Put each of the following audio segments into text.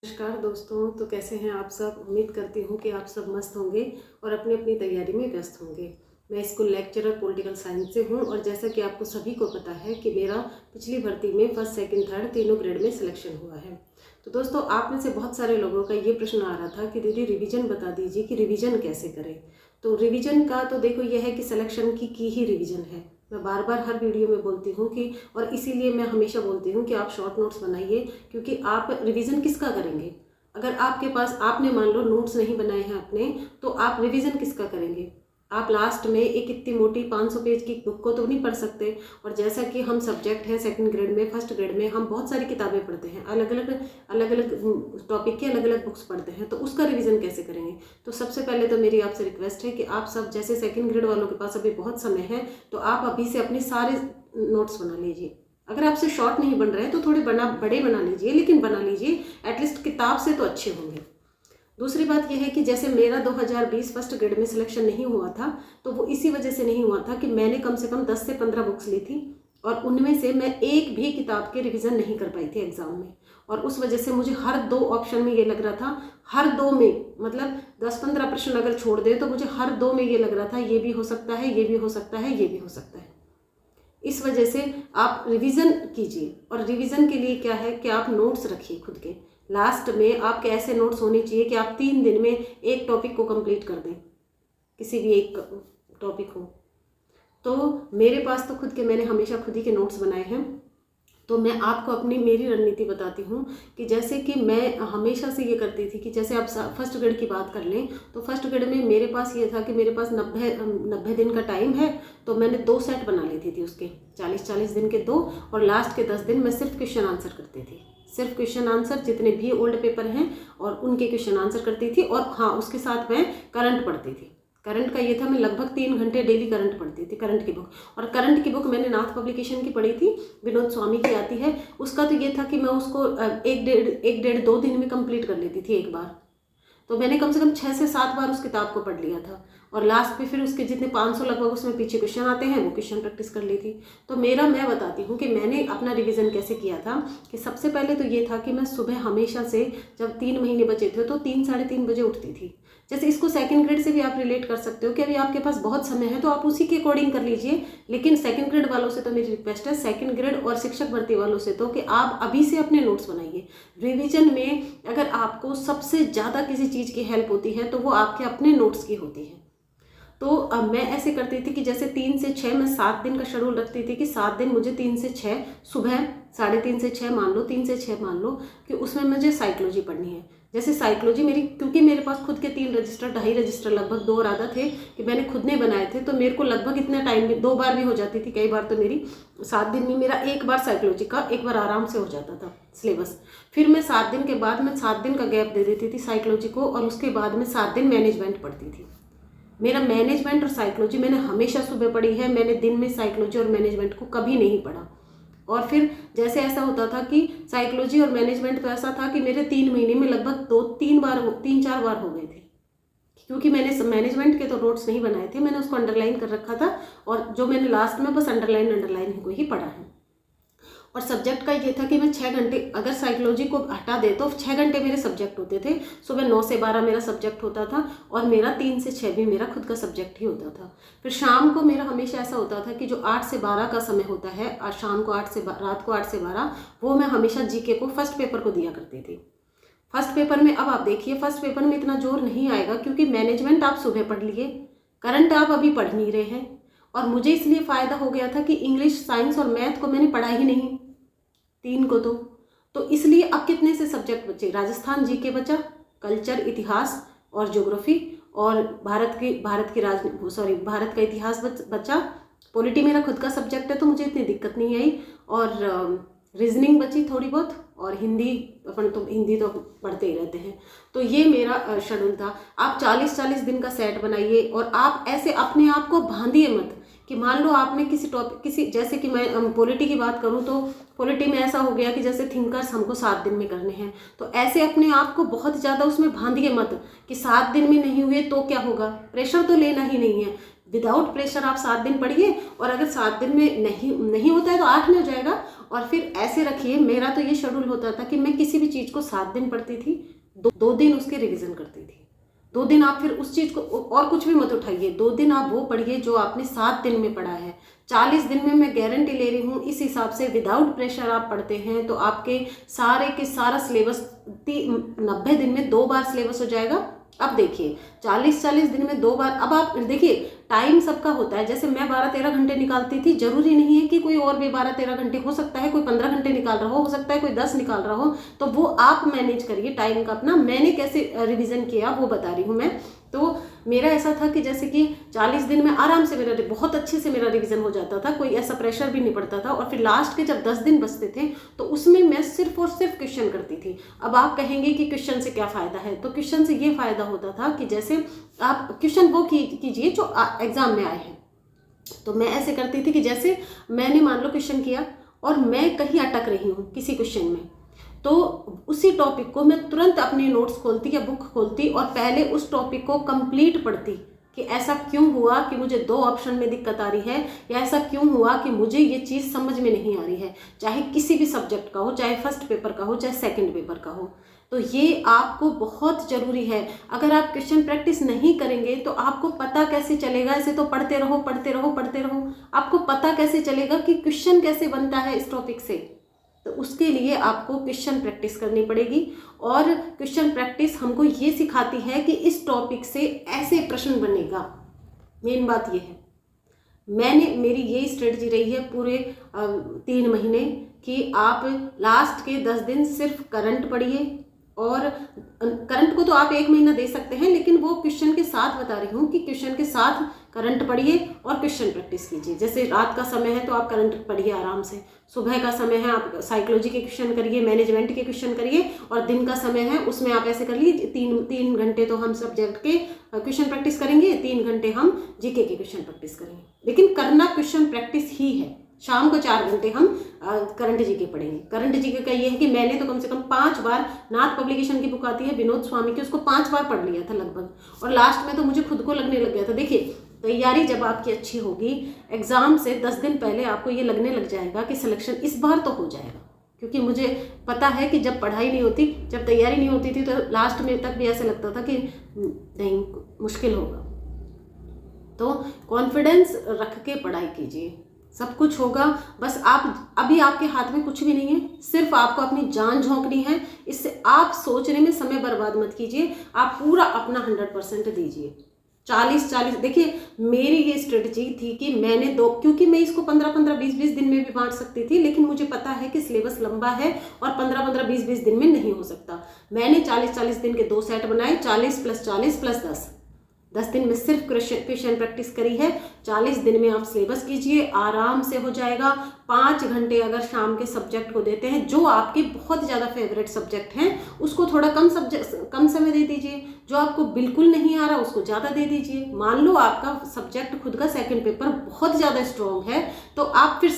नमस्कार दोस्तों। तो कैसे हैं आप सब। उम्मीद करती हूँ कि आप सब मस्त होंगे और अपनी अपनी तैयारी में व्यस्त होंगे। मैं स्कूल लेक्चरर पॉलिटिकल साइंस से हूँ और जैसा कि आपको सभी को पता है कि मेरा पिछली भर्ती में फर्स्ट सेकंड थर्ड तीनों ग्रेड में सिलेक्शन हुआ है। तो दोस्तों, आप में से बहुत सारे लोगों का ये प्रश्न आ रहा था कि दीदी रिवीजन बता दीजिए कि रिवीजन कैसे करें। तो रिवीजन का तो देखो यह है कि सिलेक्शन की ही रिवीजन है। मैं बार बार हर वीडियो में बोलती हूँ कि, और इसीलिए मैं हमेशा बोलती हूँ कि आप शॉर्ट नोट्स बनाइए, क्योंकि आप रिवीजन किसका करेंगे। अगर आपके पास आपने मान लो नोट्स नहीं बनाए हैं अपने, तो आप रिवीजन किसका करेंगे। आप लास्ट में एक इतनी मोटी 500 पेज की बुक को तो नहीं पढ़ सकते। और जैसा कि हम सब्जेक्ट है सेकंड ग्रेड में, फर्स्ट ग्रेड में हम बहुत सारी किताबें पढ़ते हैं, अलग अलग टॉपिक की अलग अलग बुक्स पढ़ते हैं, तो उसका रिवीजन कैसे करेंगे। तो सबसे पहले तो मेरी आपसे रिक्वेस्ट है कि आप सब, जैसे सेकंड ग्रेड वालों के पास अभी बहुत समय है, तो आप अभी से अपने सारे नोट्स बना लीजिए। अगर आपसे शॉर्ट नहीं बन रहे हैं तो थोड़े बड़े बना लीजिए, लेकिन बना लीजिए, एटलीस्ट किताब से तो अच्छे होंगे। दूसरी बात यह है कि जैसे मेरा 2020 फर्स्ट ग्रेड में सिलेक्शन नहीं हुआ था, तो वो इसी वजह से नहीं हुआ था कि मैंने कम से कम 10 से 15 बुक्स ली थी और उनमें से मैं एक भी किताब के रिवीजन नहीं कर पाई थी एग्जाम में। और उस वजह से मुझे हर दो ऑप्शन में ये लग रहा था, हर दो में मतलब 10-15 प्रश्न अगर छोड़ दे तो मुझे हर दो में ये लग रहा था ये भी हो सकता है, ये भी हो सकता है, ये भी हो सकता है। इस वजह से आप रिवीजन कीजिए। और रिवीजन के लिए क्या है कि आप नोट्स रखिए खुद के। लास्ट में आपके ऐसे नोट्स होने चाहिए कि आप 3 दिन में एक टॉपिक को कंप्लीट कर दें, किसी भी एक टॉपिक हो। तो मेरे पास तो खुद के, मैंने हमेशा खुद ही के नोट्स बनाए हैं। तो मैं आपको अपनी मेरी रणनीति बताती हूँ कि जैसे कि मैं हमेशा से ये करती थी कि जैसे आप फर्स्ट ग्रेड की बात कर लें, तो फर्स्ट ग्रेड में मेरे पास ये था कि मेरे पास 90 दिन का टाइम है, तो मैंने 2 सेट बना लेती थी उसके, 40-40 दिन के 2, और लास्ट के 10 दिन मैं सिर्फ क्वेश्चन आंसर करती थी। सिर्फ क्वेश्चन आंसर, जितने भी ओल्ड पेपर हैं और उनके क्वेश्चन आंसर करती थी। और हाँ, उसके साथ मैं करंट पढ़ती थी। करंट का ये था, मैं लगभग 3 घंटे डेली करंट पढ़ती थी, करंट की बुक। और करंट की बुक मैंने नाथ पब्लिकेशन की पढ़ी थी, विनोद स्वामी की आती है। उसका तो ये था कि मैं उसको 1-1.5-2 दिन में कंप्लीट कर लेती थी एक बार। तो मैंने कम से कम 6 से 7 बार उस किताब को पढ़ लिया था। और लास्ट पे फिर उसके जितने 500 लगभग उसमें पीछे क्वेश्चन आते हैं, वो क्वेश्चन प्रैक्टिस कर ली थी। तो मैं बताती हूँ कि मैंने अपना रिवीजन कैसे किया था। कि सबसे पहले तो ये था कि मैं सुबह हमेशा से, जब 3 महीने बचे थे, तो 3-3:30 बजे उठती थी। जैसे इसको सेकंड ग्रेड से भी आप रिलेट कर सकते हो कि अभी आपके पास बहुत समय है, तो आप उसी के अकॉर्डिंग कर लीजिए। लेकिन सेकंड ग्रेड वालों से तो मेरी रिक्वेस्ट है, सेकंड ग्रेड और शिक्षक भर्ती वालों से तो, कि आप अभी से अपने नोट्स बनाइए। रिवीजन में अगर आपको सबसे ज़्यादा किसी चीज़ की हेल्प होती है तो वो आपके अपने नोट्स की होती है। तो अब मैं ऐसे करती थी कि जैसे 3 से 6 मैं 7 दिन का शेड्यूल रखती थी कि 7 दिन मुझे 3 से 6 सुबह, 3:30 से 6 मान लो, 3 से 6 मान लो, कि उसमें मुझे साइकोलॉजी पढ़नी है। जैसे साइकोलॉजी मेरी, क्योंकि मेरे पास खुद के 3 रजिस्टर, 2.5 रजिस्टर लगभग 2 और आधा थे कि मैंने खुद ने बनाए थे, तो मेरे को लगभग इतना टाइम भी 2 बार भी हो जाती थी। कई बार तो मेरी 7 दिन में मेरा एक बार साइकोलॉजी का एक बार आराम से हो जाता था सिलेबस। फिर मैं 7 दिन के बाद मैं 7 दिन का गैप दे देती थी साइकोलॉजी को, और उसके बाद में 7 दिन मैनेजमेंट पढ़ती थी। मेरा मैनेजमेंट और साइकोलॉजी मैंने हमेशा सुबह पढ़ी है, मैंने दिन में साइकोलॉजी और मैनेजमेंट को कभी नहीं पढ़ा। और फिर जैसे ऐसा होता था कि साइकोलॉजी और मैनेजमेंट तो ऐसा था कि मेरे 3 महीने में लगभग 3-4 बार हो गए थे, क्योंकि मैंने मैनेजमेंट के तो नोट्स नहीं बनाए थे, मैंने उसको अंडरलाइन कर रखा था, और जो मैंने लास्ट में बस अंडरलाइन को ही पढ़ा है। और सब्जेक्ट का ये था कि मैं 6 घंटे, अगर साइकोलॉजी को हटा दे तो 6 घंटे मेरे सब्जेक्ट होते थे। सुबह 9 से 12 मेरा सब्जेक्ट होता था, और मेरा 3 से 6 भी मेरा खुद का सब्जेक्ट ही होता था। फिर शाम को मेरा हमेशा ऐसा होता था कि जो 8 से 12 का समय होता है, आज शाम को रात को 8 से 12, वो मैं हमेशा जीके को फर्स्ट पेपर को दिया करती थी। फर्स्ट पेपर में, अब आप देखिए, फर्स्ट पेपर में इतना जोर नहीं आएगा, क्योंकि मैनेजमेंट आप सुबह पढ़ लिए, करंट आप अभी पढ़ नहीं रहे हैं। और मुझे इसलिए फ़ायदा हो गया था कि इंग्लिश, साइंस और मैथ को मैंने पढ़ा ही नहीं, 3 को तो इसलिए अब कितने से सब्जेक्ट बचे, राजस्थान जीके बचा, कल्चर, इतिहास और ज्योग्राफी, और भारत का इतिहास बचा। पॉलिटी मेरा खुद का सब्जेक्ट है, तो मुझे इतनी दिक्कत नहीं आई। और रीजनिंग बची थोड़ी बहुत, और हिंदी, अपन तो हिंदी तो पढ़ते ही रहते हैं। तो ये मेरा शेड्यूल था। आप 40-40 दिन का सेट बनाइए, और आप ऐसे अपने आप को बांधिए मत कि मान लो आपने किसी टॉपिक, जैसे कि मैं पॉलिटी की बात करूं, तो पॉलिटी में ऐसा हो गया कि जैसे थिंकर्स हमको 7 दिन में करने हैं, तो ऐसे अपने आप को बहुत ज़्यादा उसमें बांधिए मत कि 7 दिन में नहीं हुए तो क्या होगा। प्रेशर तो लेना ही नहीं है। विदाउट प्रेशर आप 7 दिन पढ़िए, और अगर 7 दिन में नहीं होता है तो 8 में हो जाएगा। और फिर ऐसे रखिए, मेरा तो ये शेड्यूल होता था कि मैं किसी भी चीज़ को 7 दिन पढ़ती थी, 2 दिन उसके रिविज़न करती थी। 2 दिन आप फिर उस चीज़ को, और कुछ भी मत उठाइए, 2 दिन आप वो पढ़िए जो आपने 7 दिन में पढ़ा है। 40 दिन में मैं गारंटी ले रही हूँ, इस हिसाब से विदाउट प्रेशर आप पढ़ते हैं तो आपके सारे के सारा सिलेबस 90 दिन में 2 बार सिलेबस हो जाएगा। अब देखिए 40 दिन में 2 बार, अब आप देखिए टाइम सबका होता है। जैसे मैं 12-13 घंटे निकालती थी, जरूरी नहीं है कि कोई और भी 12-13 घंटे, हो सकता है कोई 15 घंटे निकाल रहा हो सकता है कोई 10 निकाल रहा हो, तो वो आप मैनेज करिए टाइम का अपना। मैंने कैसे रिवीजन किया वो बता रही हूँ मैं। तो मेरा ऐसा था कि जैसे कि 40 दिन में आराम से मेरा बहुत अच्छे से मेरा रिवीजन हो जाता था, कोई ऐसा प्रेशर भी नहीं पड़ता था। और फिर लास्ट के जब 10 दिन बचते थे तो उसमें मैं सिर्फ और सिर्फ क्वेश्चन करती थी। अब आप कहेंगे कि क्वेश्चन से क्या फ़ायदा है, तो क्वेश्चन से ये फ़ायदा होता था कि जैसे आप क्वेश्चन वो कीजिए जो एग्ज़ाम में आए हैं। तो मैं ऐसे करती थी कि जैसे मैंने मान लो क्वेश्चन किया और मैं कहीं अटक रही हूँ किसी क्वेश्चन में, तो उसी टॉपिक को मैं तुरंत अपने नोट्स खोलती या बुक खोलती और पहले उस टॉपिक को कंप्लीट पढ़ती कि ऐसा क्यों हुआ कि मुझे 2 ऑप्शन में दिक्कत आ रही है, या ऐसा क्यों हुआ कि मुझे ये चीज़ समझ में नहीं आ रही है, चाहे किसी भी सब्जेक्ट का हो, चाहे फर्स्ट पेपर का हो, चाहे सेकंड पेपर का हो। तो ये आपको बहुत ज़रूरी है। अगर आप क्वेश्चन प्रैक्टिस नहीं करेंगे तो आपको पता कैसे चलेगा, ऐसे तो पढ़ते रहो पढ़ते रहो पढ़ते रहो, आपको पता कैसे चलेगा कि क्वेश्चन कैसे बनता है इस टॉपिक से। तो उसके लिए आपको क्वेश्चन प्रैक्टिस करनी पड़ेगी। और क्वेश्चन प्रैक्टिस हमको ये सिखाती है कि इस टॉपिक से ऐसे प्रश्न बनेगा। मेन बात ये है, मेरी ये स्ट्रेटजी रही है पूरे 3 महीने कि आप लास्ट के 10 दिन सिर्फ करंट पढ़िए। और करंट को तो आप 1 महीना दे सकते हैं, लेकिन वो क्वेश्चन के साथ बता रही हूँ कि क्वेश्चन के साथ करंट पढ़िए और क्वेश्चन प्रैक्टिस कीजिए। जैसे रात का समय है तो आप करंट पढ़िए आराम से, सुबह का समय है आप साइकोलॉजी के क्वेश्चन करिए, मैनेजमेंट के क्वेश्चन करिए, और दिन का समय है उसमें आप ऐसे कर लीजिए 3 घंटे तो हम सब्जेक्ट के क्वेश्चन प्रैक्टिस करेंगे, 3 घंटे हम जीके के क्वेश्चन प्रैक्टिस करेंगे। लेकिन करना क्वेश्चन प्रैक्टिस ही है। शाम को 4 घंटे हम करंट जीके पढ़ेंगे। करंट जीके का ये है कि मैंने तो कम से कम 5 बार, नाथ पब्लिकेशन की बुक आती है विनोद स्वामी की, उसको 5 बार पढ़ लिया था लगभग, और लास्ट में तो मुझे खुद को लगने लग गया था। देखिए तैयारी जब आपकी अच्छी होगी, एग्ज़ाम से 10 दिन पहले आपको ये लगने लग जाएगा कि सिलेक्शन इस बार तो हो जाएगा। क्योंकि मुझे पता है कि जब पढ़ाई नहीं होती, जब तैयारी नहीं होती थी, तो लास्ट में तक भी ऐसे लगता था कि नहीं मुश्किल होगा। तो कॉन्फिडेंस रख के पढ़ाई कीजिए, सब कुछ होगा। बस आप अभी आपके हाथ में कुछ भी नहीं है, सिर्फ आपको अपनी जान झोंकनी है। इससे आप सोचने में समय बर्बाद मत कीजिए, आप पूरा अपना 100% दीजिए। 40 देखिए मेरी ये स्ट्रेटजी थी कि मैंने क्योंकि मैं इसको 15-15, 20-20 दिन में भी बांट सकती थी, लेकिन मुझे पता है कि सिलेबस लंबा है और 15-15, 20-20 दिन में नहीं हो सकता। मैंने 40-40 दिन के 2 सेट बनाए, 40 + 40 + 10 दिन में सिर्फ क्वेश्चन प्रैक्टिस करी है। 40 दिन में आप सिलेबस कीजिए, आराम से हो जाएगा। 5 घंटे अगर शाम के सब्जेक्ट को देते हैं, जो आपके बहुत ज़्यादा फेवरेट सब्जेक्ट हैं उसको थोड़ा कम समय दे दीजिए, जो आपको बिल्कुल नहीं आ रहा उसको ज़्यादा दे दीजिए। मान लो आपका सब्जेक्ट खुद का सेकंड पेपर बहुत ज़्यादा स्ट्रॉन्ग है तो आप फिर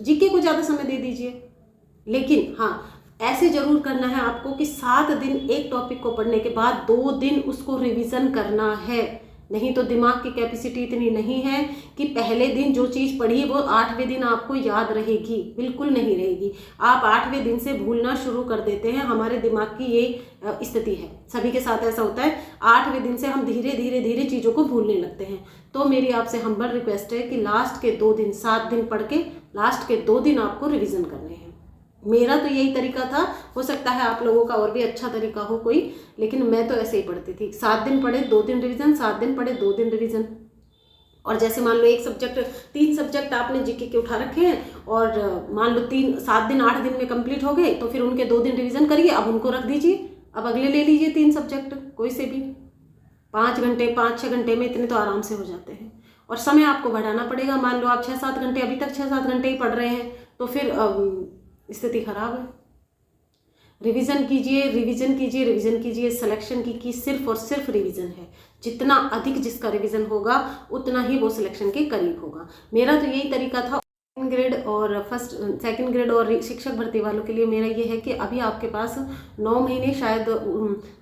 जीके को ज़्यादा समय दे दीजिए। लेकिन हाँ, ऐसे जरूर करना है आपको कि 7 दिन एक टॉपिक को पढ़ने के बाद 2 दिन उसको रिवीजन करना है। नहीं तो दिमाग की कैपेसिटी इतनी नहीं है कि पहले दिन जो चीज़ पढ़ी वो 8वें दिन आपको याद रहेगी, बिल्कुल नहीं रहेगी। आप 8वें दिन से भूलना शुरू कर देते हैं। हमारे दिमाग की ये स्थिति है, सभी के साथ ऐसा होता है। 8वें दिन से हम धीरे धीरे चीज़ों को भूलने लगते हैं। तो मेरी आपसे हम्बल रिक्वेस्ट है कि लास्ट के 2 दिन, 7 दिन पढ़ के लास्ट के 2 दिन आपको रिविज़न करने हैं। मेरा तो यही तरीका था, हो सकता है आप लोगों का और भी अच्छा तरीका हो कोई, लेकिन मैं तो ऐसे ही पढ़ती थी। 7 दिन पढ़े 2 दिन रिवीजन, 7 दिन पढ़े 2 दिन रिवीजन। और जैसे मान लो एक सब्जेक्ट, 3 सब्जेक्ट आपने जीके के उठा रखे हैं और मान लो 7 दिन 8 दिन में कंप्लीट हो गए, तो फिर उनके 2 दिन रिवीजन करिए, अब उनको रख दीजिए, अब अगले ले लीजिए 3 सब्जेक्ट कोई से भी। 5 घंटे 5-6 घंटे में इतने तो आराम से हो जाते हैं। और समय आपको बढ़ाना पड़ेगा। मान लो आप 6-7 घंटे, अभी तक 6-7 घंटे ही पढ़ रहे हैं, तो फिर स्थिति खराब है। रिवीजन कीजिए, रिवीजन कीजिए, रिवीजन कीजिए। सिलेक्शन की सिर्फ और सिर्फ रिवीजन है। जितना अधिक जिसका रिवीजन होगा उतना ही वो सिलेक्शन के करीब होगा। मेरा तो यही तरीका था। ग्रेड और सेकंड ग्रेड और शिक्षक भर्ती वालों के लिए मेरा ये है कि अभी आपके पास 9 महीने, शायद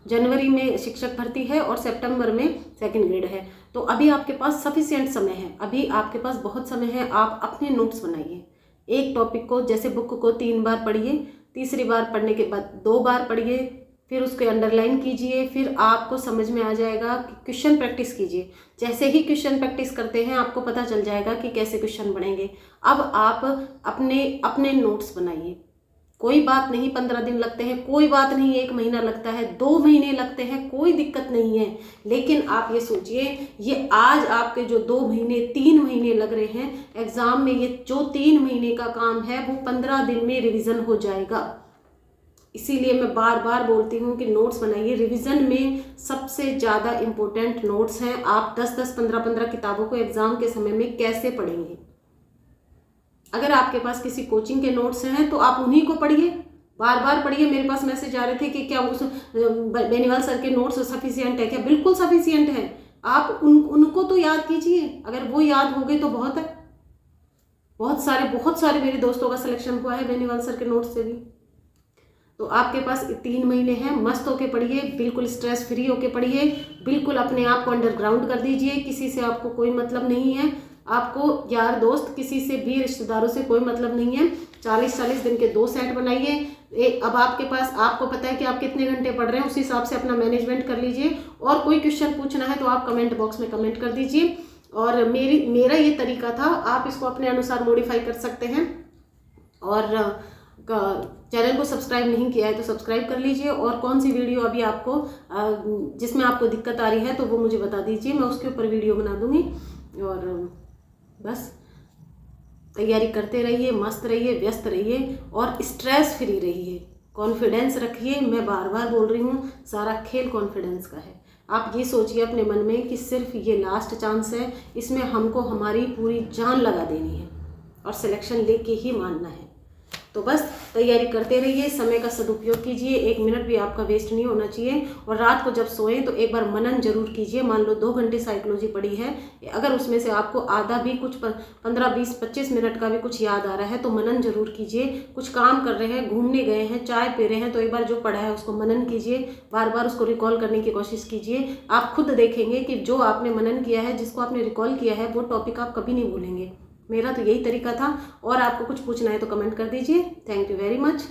जनवरी में शिक्षक भर्ती है और सितंबर में सेकंड ग्रेड है, तो अभी आपके पास सफिशिएंट समय है, अभी आपके पास बहुत समय है। आप अपने नोट्स बनाइए, एक टॉपिक को जैसे बुक को 3 बार पढ़िए, तीसरी बार पढ़ने के बाद 2 बार पढ़िए, फिर उसको अंडरलाइन कीजिए, फिर आपको समझ में आ जाएगा कि क्वेश्चन प्रैक्टिस कीजिए। जैसे ही क्वेश्चन प्रैक्टिस करते हैं आपको पता चल जाएगा कि कैसे क्वेश्चन बनेंगे। अब आप अपने अपने नोट्स बनाइए, कोई बात नहीं 15 दिन लगते हैं, कोई बात नहीं 1 महीना लगता है, 2 महीने लगते हैं, कोई दिक्कत नहीं है। लेकिन आप ये सोचिए, ये आज आपके जो 2 महीने 3 महीने लग रहे हैं एग्ज़ाम में, ये जो 3 महीने का काम है वो 15 दिन में रिविज़न हो जाएगा। इसीलिए मैं बार बार बोलती हूँ कि नोट्स बनाइए। रिवीजन में सबसे ज़्यादा इम्पोर्टेंट नोट्स हैं। आप 10-10, 15-15 किताबों को एग्ज़ाम के समय में कैसे पढ़ेंगे? अगर आपके पास किसी कोचिंग के नोट्स हैं तो आप उन्हीं को पढ़िए, बार बार पढ़िए। मेरे पास मैसेज आ रहे थे कि क्या उस बेनीवाल सर के नोट्स सफिशिएंट है क्या? बिल्कुल सफिशिएंट है। आप उनको तो याद कीजिए, अगर वो याद हो गए तो बहुत है। बहुत सारे मेरे दोस्तों का सिलेक्शन हुआ है बेनीवाल सर के नोट्स से भी। तो आपके पास 3 महीने हैं, मस्त होके पढ़िए, बिल्कुल स्ट्रेस फ्री होके पढ़िए, बिल्कुल अपने आप को अंडरग्राउंड कर दीजिए। किसी से आपको कोई मतलब नहीं है, आपको यार दोस्त किसी से भी, रिश्तेदारों से कोई मतलब नहीं है। 40-40 दिन के 2 सेट बनाइए। अब आपके पास, आपको पता है कि आप कितने घंटे पढ़ रहे हैं, उस हिसाब से अपना मैनेजमेंट कर लीजिए। और कोई क्वेश्चन पूछना है तो आप कमेंट बॉक्स में कमेंट कर दीजिए। और मेरा ये तरीका था, आप इसको अपने अनुसार मॉडिफाई कर सकते हैं। और चैनल को सब्सक्राइब नहीं किया है तो सब्सक्राइब कर लीजिए। और कौन सी वीडियो अभी आपको जिसमें आपको दिक्कत आ रही है तो वो मुझे बता दीजिए, मैं उसके ऊपर वीडियो बना दूंगी। और बस तैयारी करते रहिए, मस्त रहिए, व्यस्त रहिए और स्ट्रेस फ्री रहिए, कॉन्फिडेंस रखिए। मैं बार बार बोल रही हूँ, सारा खेल कॉन्फिडेंस का है। आप ये सोचिए अपने मन में कि सिर्फ ये लास्ट चांस है, इसमें हमको हमारी पूरी जान लगा देनी है और सिलेक्शन लेके ही मानना है। तो बस तैयारी करते रहिए, समय का सदुपयोग कीजिए, 1 मिनट भी आपका वेस्ट नहीं होना चाहिए। और रात को जब सोएं तो एक बार मनन जरूर कीजिए। मान लो 2 घंटे साइकोलॉजी पढ़ी है, अगर उसमें से आपको आधा भी, कुछ 15, 20, 25 मिनट का भी कुछ याद आ रहा है तो मनन जरूर कीजिए। कुछ काम कर रहे हैं, घूमने गए हैं, चाय पी रहे हैं, तो एक बार जो पढ़ा है उसको मनन कीजिए, बार बार उसको रिकॉल करने की कोशिश कीजिए। आप खुद देखेंगे कि जो आपने मनन किया है, जिसको आपने रिकॉल किया है, वो टॉपिक आप कभी नहीं भूलेंगे। मेरा तो यही तरीका था। और आपको कुछ पूछना है तो कमेंट कर दीजिए। Thank you very much.